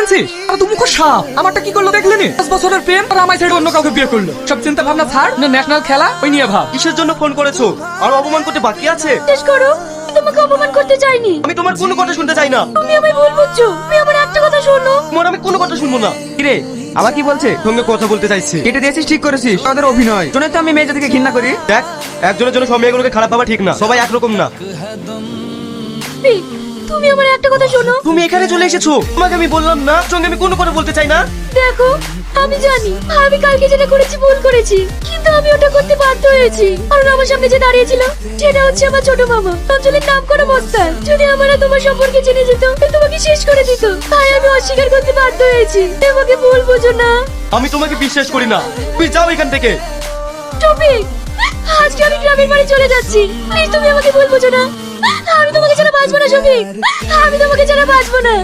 বলছিস? আর তুমি মুখ সাপ। আমারটা কি করলো দেখলে নি? 5 বছরের প্রেম আর আমার ছেড়ে অন্য কাউকে বিয়ে করলো। সব চিন্তা ভাবনা ছাড়, ন্যাশনাল খেলা ওই নিয়ে ভাব। কিসের জন্য ফোন করেছো? আর অপমান করতে বাকি আছে? শেষ করো, আমি তোমাকে অপমান করতে চাইনি। আমি তোমার কোনো কথা শুনতে চাই না। তুমি আমায় ভুল বুঝছো। তুমি আমার একটা কথা শোনো। তোমার আমি কোনো কথা শুনবো না। কিরে আবার কি বলছে? সঙ্গে কথা বলতে চাইছি। কেটে দিয়েছিস, ঠিক করেছিস। আমাদের অভিনয় শুনে তো আমি মেয়েদেরকে ঘৃণা করি। দেখ, একজনের জন্য সব মেয়েগুলোকে খারাপ ভাবা ঠিক না। সবাই একরকম না। এই, তুমি আমার একটা কথা শোনো। তুমি এখানে চলে এসেছো, তোমাকে আমি বললাম না সঙ্গে আমি কোনো কথা বলতে চাই না। দেখো, আমি জানি আমি কালকে যেটা করেছি ভুল করেছি, কিন্তু আমি ওটা করতে বাধ্য হয়েছি। কারণ আমার সামনে যে দাঁড়িয়েছিল সেটা হচ্ছে আমার ছোট মামা, অঞ্চলের নাম করা মস্তান। যদি আমার আর তোমার সম্পর্কে জেনে যেত তোমাকে শেষ করে দিত, তাই আমি অস্বীকার করতে বাধ্য হয়েছি। তোমাকে ভুল বুঝো না। আমি তোমাকে বিশ্বাস করি না। তুমি যাও এখান থেকে। টপিক, আজকে আমি গ্রামের বাড়ি চলে যাচ্ছি। প্লিজ তুমি আমাকে ভুল বুঝো না। আমি তোমাকে ছাড়া বাঁচবো না শফিক, আমি তোমাকে ছাড়া বাঁচবো না।